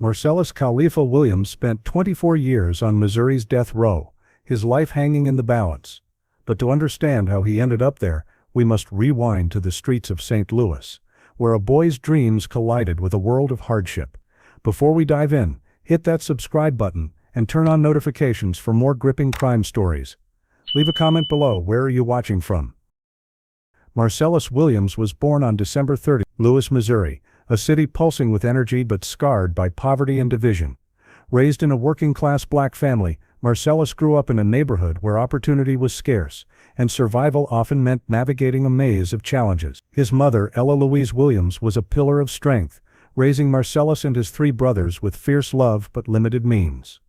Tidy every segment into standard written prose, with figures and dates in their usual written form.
Marcellus Khalifa Williams spent 24 years on Missouri's death row, his life hanging in the balance. But to understand how he ended up there, we must rewind to the streets of St. Louis, where a boy's dreams collided with a world of hardship. Before we dive in, hit that subscribe button and turn on notifications for more gripping crime stories. Leave a comment below. Where are you watching from? Marcellus Williams was born on December 30, Louis, Missouri, a city pulsing with energy but scarred by poverty and division. Raised in a working-class black family, Marcellus grew up in a neighborhood where opportunity was scarce, and survival often meant navigating a maze of challenges. His mother, Ella Louise Williams, was a pillar of strength, raising Marcellus and his three brothers with fierce love but limited means.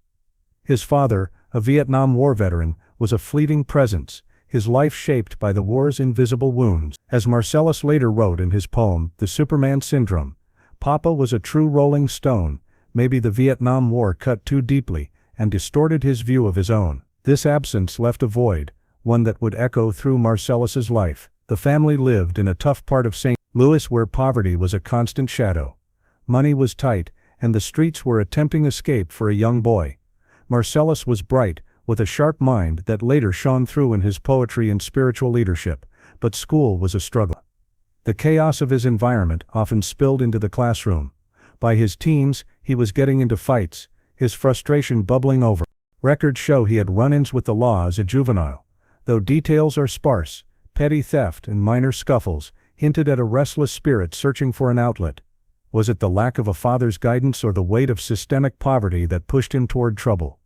His father, a Vietnam War veteran, was a fleeting presence, his life shaped by the war's invisible wounds. As Marcellus later wrote in his poem, The Superman Syndrome, "Papa was a true rolling stone. Maybe the Vietnam War cut too deeply and distorted his view of his own." This absence left a void, one that would echo through Marcellus's life. The family lived in a tough part of St. Louis where poverty was a constant shadow. Money was tight, and the streets were a tempting escape for a young boy. Marcellus was bright, with a sharp mind that later shone through in his poetry and spiritual leadership, but school was a struggle. The chaos of his environment often spilled into the classroom. By his teens, he was getting into fights, his frustration bubbling over. Records show he had run-ins with the law as a juvenile. Though details are sparse, petty theft and minor scuffles hinted at a restless spirit searching for an outlet. Was it the lack of a father's guidance or the weight of systemic poverty that pushed him toward trouble?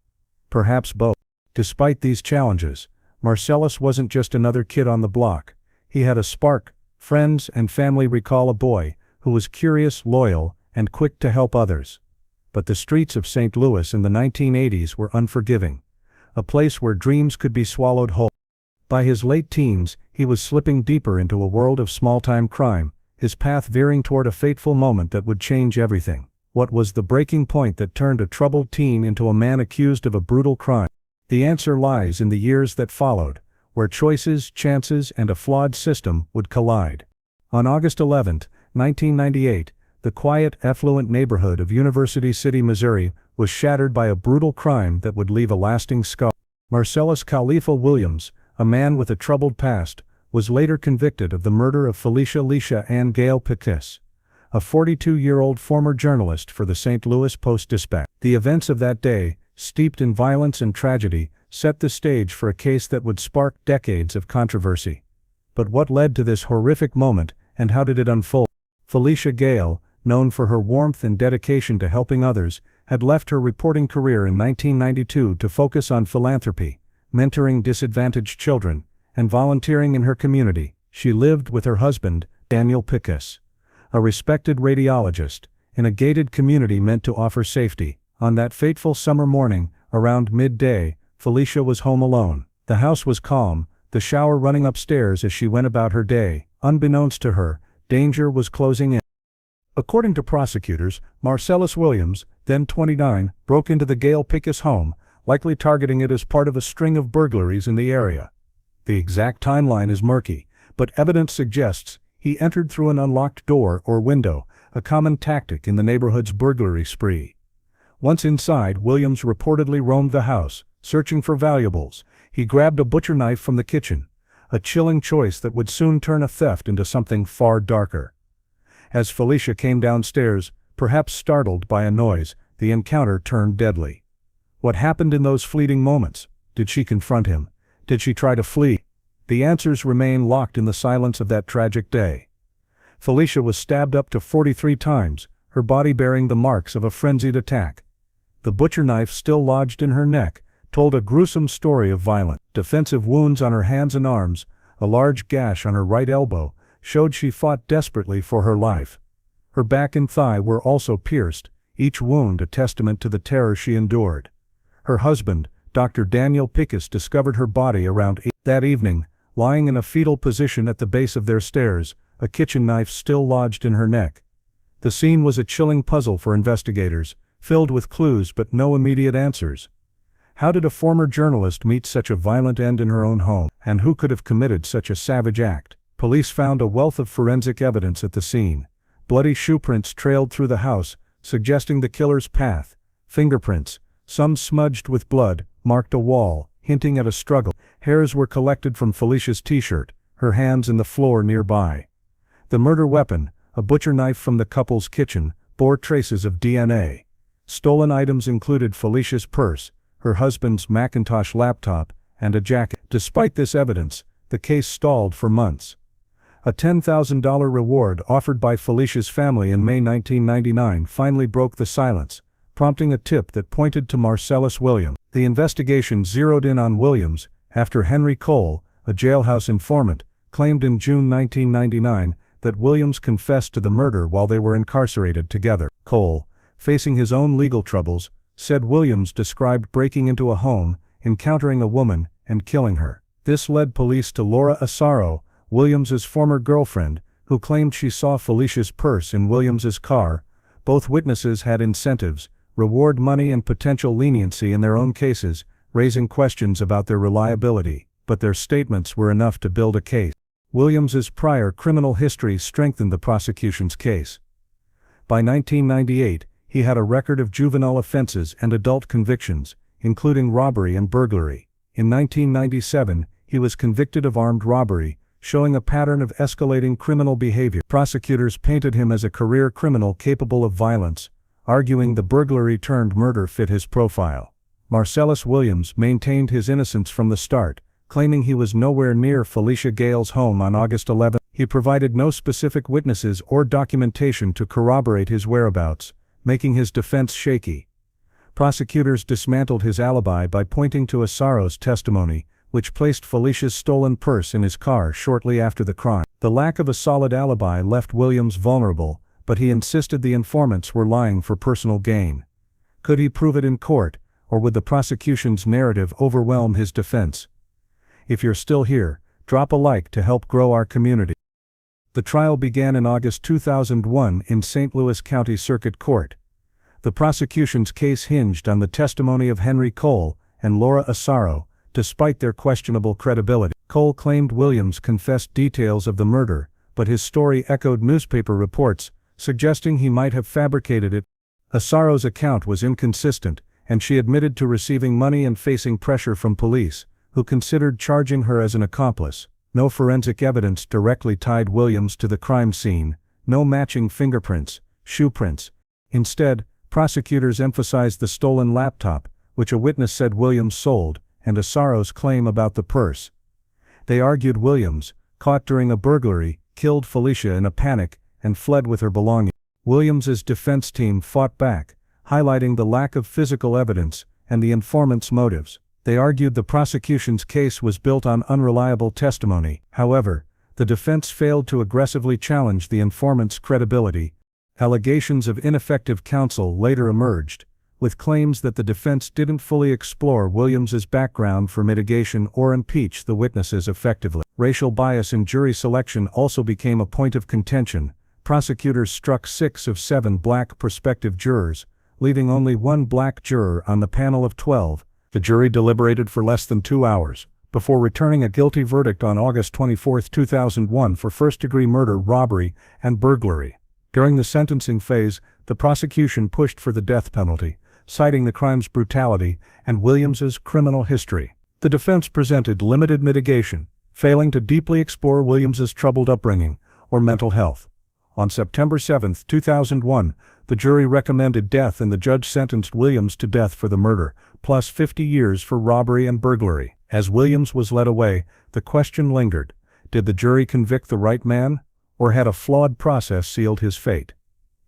Perhaps both. Despite these challenges, Marcellus wasn't just another kid on the block. He had a spark. Friends and family recall a boy who was curious, loyal, and quick to help others. But the streets of St. Louis in the 1980s were unforgiving, a place where dreams could be swallowed whole. By his late teens, he was slipping deeper into a world of small-time crime, his path veering toward a fateful moment that would change everything. What was the breaking point that turned a troubled teen into a man accused of a brutal crime? The answer lies in the years that followed, where choices, chances, and a flawed system would collide. On August 11, 1998, the quiet, affluent neighborhood of University City, Missouri, was shattered by a brutal crime that would leave a lasting scar. Marcellus Khalifa Williams, a man with a troubled past, was later convicted of the murder of Felicia Leisha Ann Gale Pickus, a 42-year-old former journalist for the St. Louis Post-Dispatch. The events of that day, steeped in violence and tragedy, set the stage for a case that would spark decades of controversy. But what led to this horrific moment, and how did it unfold? Felicia Gale, known for her warmth and dedication to helping others, had left her reporting career in 1992 to focus on philanthropy, mentoring disadvantaged children, and volunteering in her community. She lived with her husband, Daniel Pickus, a respected radiologist, in a gated community meant to offer safety. On that fateful summer morning, around midday, Felicia was home alone. The house was calm, the shower running upstairs as she went about her day. Unbeknownst to her, danger was closing in. According to prosecutors, Marcellus Williams, then 29, broke into the Gale Pickus home, likely targeting it as part of a string of burglaries in the area. The exact timeline is murky, but evidence suggests he entered through an unlocked door or window, a common tactic in the neighborhood's burglary spree. Once inside, Williams reportedly roamed the house, searching for valuables. He grabbed a butcher knife from the kitchen, a chilling choice that would soon turn a theft into something far darker. As Felicia came downstairs, perhaps startled by a noise, the encounter turned deadly. What happened in those fleeting moments? Did she confront him? Did she try to flee? The answers remain locked in the silence of that tragic day. Felicia was stabbed up to 43 times, her body bearing the marks of a frenzied attack. The butcher knife still lodged in her neck told a gruesome story of violent, defensive wounds on her hands and arms. A large gash on her right elbow showed she fought desperately for her life. Her back and thigh were also pierced, each wound a testament to the terror she endured. Her husband, Dr. Daniel Pickus, discovered her body around 8 that evening, lying in a fetal position at the base of their stairs, a kitchen knife still lodged in her neck. The scene was a chilling puzzle for investigators, filled with clues but no immediate answers. How did a former journalist meet such a violent end in her own home, and who could have committed such a savage act? Police found a wealth of forensic evidence at the scene. Bloody shoe prints trailed through the house, suggesting the killer's path. Fingerprints, some smudged with blood, marked a wall, hinting at a struggle. Hairs were collected from Felicia's t-shirt, her hands in the floor nearby. The murder weapon, a butcher knife from the couple's kitchen, bore traces of DNA. Stolen items included Felicia's purse, her husband's Macintosh laptop, and a jacket. Despite this evidence, the case stalled for months. A $10,000 reward offered by Felicia's family in May 1999 finally broke the silence, prompting a tip that pointed to Marcellus Williams. The investigation zeroed in on Williams after Henry Cole, a jailhouse informant, claimed in June 1999 that Williams confessed to the murder while they were incarcerated together. Cole, facing his own legal troubles, said Williams described breaking into a home, encountering a woman, and killing her. This led police to Laura Asaro, Williams's former girlfriend, who claimed she saw Felicia's purse in Williams's car. Both witnesses had incentives, reward money and potential leniency in their own cases, raising questions about their reliability, but their statements were enough to build a case. Williams's prior criminal history strengthened the prosecution's case. By 1998, he had a record of juvenile offenses and adult convictions, including robbery and burglary. In 1997, he was convicted of armed robbery, showing a pattern of escalating criminal behavior. Prosecutors painted him as a career criminal capable of violence, arguing the burglary-turned-murder fit his profile. Marcellus Williams maintained his innocence from the start, claiming he was nowhere near Felicia Gale's home on August 11. He provided no specific witnesses or documentation to corroborate his whereabouts, making his defense shaky. Prosecutors dismantled his alibi by pointing to Asaro's testimony, which placed Felicia's stolen purse in his car shortly after the crime. The lack of a solid alibi left Williams vulnerable, but he insisted the informants were lying for personal gain. Could he prove it in court, or would the prosecution's narrative overwhelm his defense? If you're still here, drop a like to help grow our community. The trial began in August 2001 in St. Louis County Circuit Court. The prosecution's case hinged on the testimony of Henry Cole and Laura Asaro, despite their questionable credibility. Cole claimed Williams confessed details of the murder, but his story echoed newspaper reports, suggesting he might have fabricated it. Asaro's account was inconsistent, and she admitted to receiving money and facing pressure from police, who considered charging her as an accomplice. No forensic evidence directly tied Williams to the crime scene, no matching fingerprints, shoe prints. Instead, prosecutors emphasized the stolen laptop, which a witness said Williams sold, and Asaro's claim about the purse. They argued Williams, caught during a burglary, killed Felicia in a panic, and fled with her belongings. Williams's defense team fought back, highlighting the lack of physical evidence and the informant's motives. They argued the prosecution's case was built on unreliable testimony. However, the defense failed to aggressively challenge the informant's credibility. Allegations of ineffective counsel later emerged, with claims that the defense didn't fully explore Williams's background for mitigation or impeach the witnesses effectively. Racial bias in jury selection also became a point of contention. Prosecutors struck 6 of 7 black prospective jurors, leaving only 1 black juror on the panel of 12. The jury deliberated for less than 2 hours, before returning a guilty verdict on August 24, 2001 for first-degree murder, robbery, and burglary. During the sentencing phase, the prosecution pushed for the death penalty, citing the crime's brutality and Williams's criminal history. The defense presented limited mitigation, failing to deeply explore Williams's troubled upbringing or mental health. On September 7, 2001, the jury recommended death and the judge sentenced Williams to death for the murder, plus 50 years for robbery and burglary. As Williams was led away, the question lingered: did the jury convict the right man, or had a flawed process sealed his fate?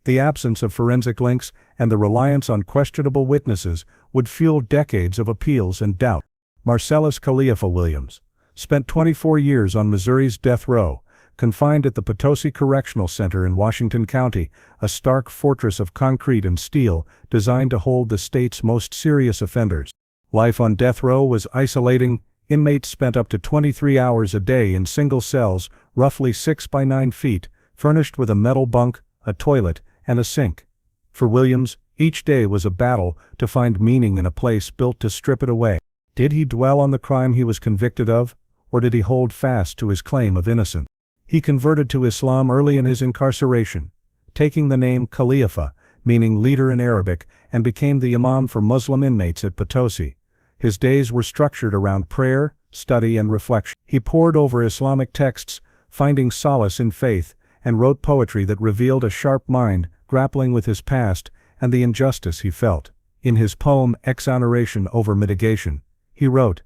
The absence of forensic links and the reliance on questionable witnesses would fuel decades of appeals and doubt. Marcellus Williams spent 24 years on Missouri's death row, confined at the Potosi Correctional Center in Washington County, a stark fortress of concrete and steel designed to hold the state's most serious offenders. Life on death row was isolating. Inmates spent up to 23 hours a day in single cells, roughly 6 by 9 feet, furnished with a metal bunk, a toilet, and a sink. For Williams, each day was a battle to find meaning in a place built to strip it away. Did he dwell on the crime he was convicted of, or did he hold fast to his claim of innocence? He converted to Islam early in his incarceration, taking the name Khalifa, meaning leader in Arabic, and became the imam for Muslim inmates at Potosi. His days were structured around prayer, study and reflection. He pored over Islamic texts, finding solace in faith, and wrote poetry that revealed a sharp mind, grappling with his past and the injustice he felt. In his poem Exoneration over Mitigation, he wrote,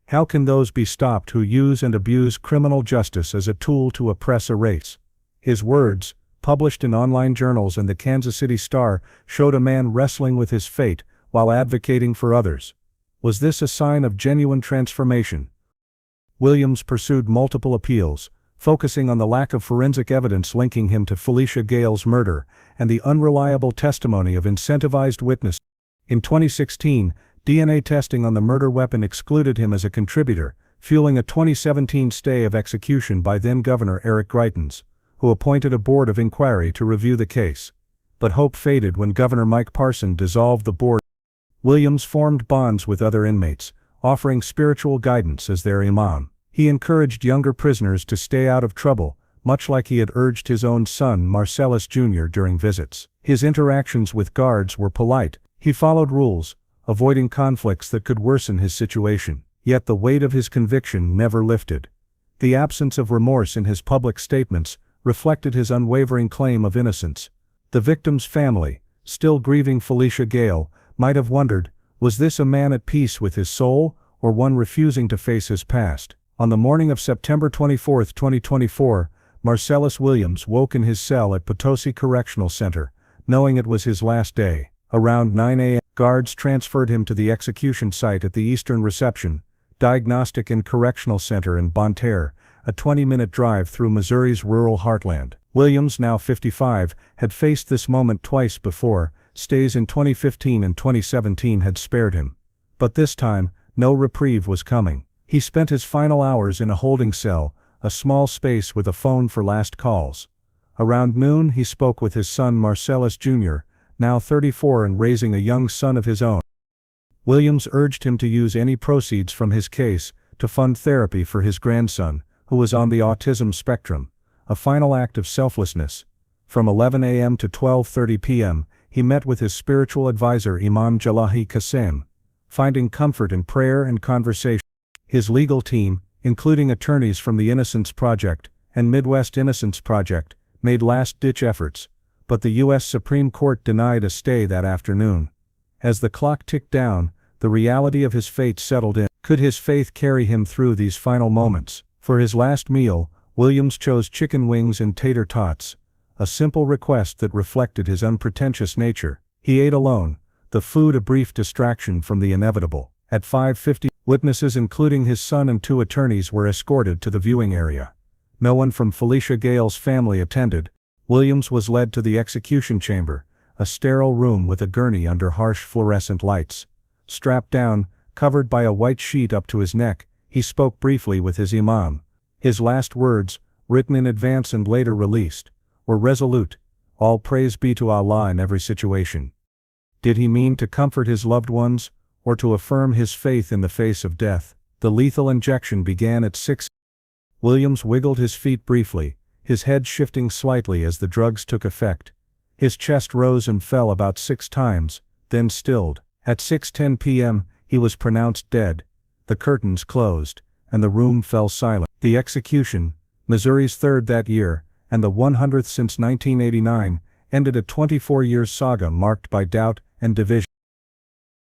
"How can those be stopped who use and abuse criminal justice as a tool to oppress a race?" His words, published in online journals and the Kansas City Star, showed a man wrestling with his fate while advocating for others. Was this a sign of genuine transformation? Williams pursued multiple appeals, focusing on the lack of forensic evidence linking him to Felicia Gale's murder and the unreliable testimony of incentivized witnesses. In 2016, DNA testing on the murder weapon excluded him as a contributor, fueling a 2017 stay of execution by then-Governor Eric Greitens, who appointed a board of inquiry to review the case. But hope faded when Governor Mike Parson dissolved the board. Williams formed bonds with other inmates, offering spiritual guidance as their imam. He encouraged younger prisoners to stay out of trouble, much like he had urged his own son Marcellus Jr. during visits. His interactions with guards were polite. He followed rules, avoiding conflicts that could worsen his situation. Yet the weight of his conviction never lifted. The absence of remorse in his public statements reflected his unwavering claim of innocence. The victim's family, still grieving Felicia Gale, might have wondered, was this a man at peace with his soul, or one refusing to face his past? On the morning of September 24, 2024, Marcellus Williams woke in his cell at Potosi Correctional Center, knowing it was his last day. Around 9 a.m., guards transferred him to the execution site at the Eastern Reception, Diagnostic and Correctional Center in Bonne Terre, a 20-minute drive through Missouri's rural heartland. Williams, now 55, had faced this moment twice before. Stays in 2015 and 2017 had spared him. But this time, no reprieve was coming. He spent his final hours in a holding cell, a small space with a phone for last calls. Around noon he spoke with his son Marcellus Jr., now 34 and raising a young son of his own. Williams urged him to use any proceeds from his case to fund therapy for his grandson, who was on the autism spectrum, a final act of selflessness. From 11 a.m. to 12:30 p.m., he met with his spiritual advisor Imam Jalahi Qassem, finding comfort in prayer and conversation. His legal team, including attorneys from the Innocence Project and Midwest Innocence Project, made last-ditch efforts, but the U.S. Supreme Court denied a stay that afternoon. As the clock ticked down, the reality of his fate settled in. Could his faith carry him through these final moments? For his last meal, Williams chose chicken wings and tater tots, a simple request that reflected his unpretentious nature. He ate alone, the food a brief distraction from the inevitable. At 5:50, witnesses including his son and two attorneys were escorted to the viewing area. No one from Felicia Gale's family attended. Williams was led to the execution chamber, a sterile room with a gurney under harsh fluorescent lights. Strapped down, covered by a white sheet up to his neck, he spoke briefly with his imam. His last words, written in advance and later released, were resolute: "All praise be to Allah in every situation." Did he mean to comfort his loved ones, or to affirm his faith in the face of death? The lethal injection began at 6. Williams wiggled his feet briefly, his head shifting slightly as the drugs took effect. His chest rose and fell about 6 times, then stilled. At 6:10 p.m., he was pronounced dead. The curtains closed, and the room fell silent. The execution, Missouri's 3rd that year, and the 100th since 1989, ended a 24-year saga marked by doubt and division.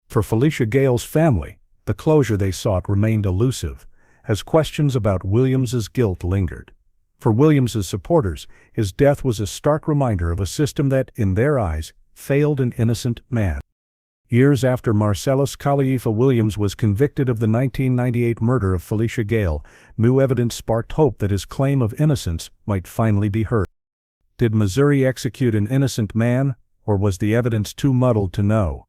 For Felicia Gale's family, the closure they sought remained elusive, as questions about Williams's guilt lingered. For Williams's supporters, his death was a stark reminder of a system that, in their eyes, failed an innocent man. Years after Marcellus Khalifa Williams was convicted of the 1998 murder of Felicia Gale, new evidence sparked hope that his claim of innocence might finally be heard. Did Missouri execute an innocent man, or was the evidence too muddled to know?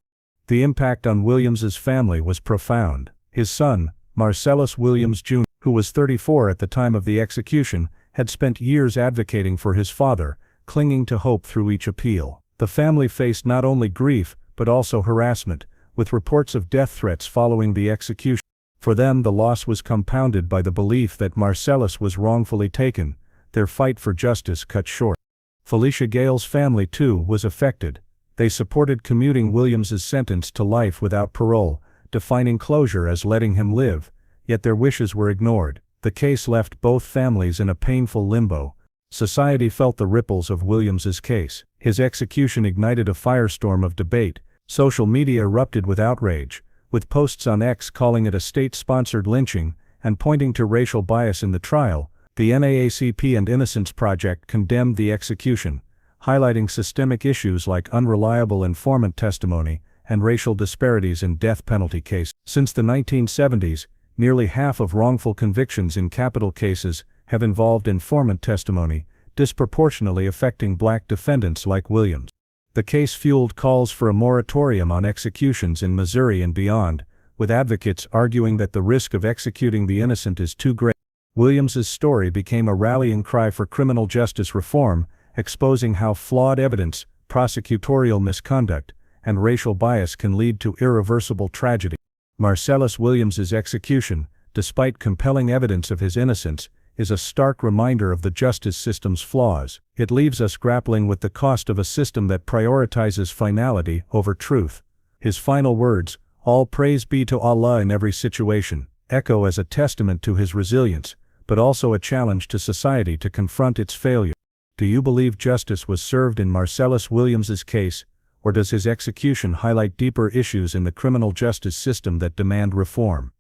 The impact on Williams's family was profound. His son, Marcellus Williams Jr., who was 34 at the time of the execution, had spent years advocating for his father, clinging to hope through each appeal. The family faced not only grief, but also harassment, with reports of death threats following the execution. For them, the loss was compounded by the belief that Marcellus was wrongfully taken, their fight for justice cut short. Felicia Gale's family, too, was affected. They supported commuting Williams's sentence to life without parole, defining closure as letting him live, yet their wishes were ignored. The case left both families in a painful limbo. Society felt the ripples of Williams's case. His execution ignited a firestorm of debate. Social media erupted with outrage, with posts on X calling it a state-sponsored lynching and pointing to racial bias in the trial. The NAACP and Innocence Project condemned the execution, highlighting systemic issues like unreliable informant testimony and racial disparities in death penalty cases. Since the 1970s, nearly half of wrongful convictions in capital cases have involved informant testimony, disproportionately affecting black defendants like Williams. The case fueled calls for a moratorium on executions in Missouri and beyond, with advocates arguing that the risk of executing the innocent is too great. Williams's story became a rallying cry for criminal justice reform, exposing how flawed evidence, prosecutorial misconduct, and racial bias can lead to irreversible tragedy. Marcellus Williams's execution, despite compelling evidence of his innocence, is a stark reminder of the justice system's flaws. It leaves us grappling with the cost of a system that prioritizes finality over truth. His final words, "All praise be to Allah in every situation," echo as a testament to his resilience, but also a challenge to society to confront its failure. Do you believe justice was served in Marcellus Williams's case, or does his execution highlight deeper issues in the criminal justice system that demand reform?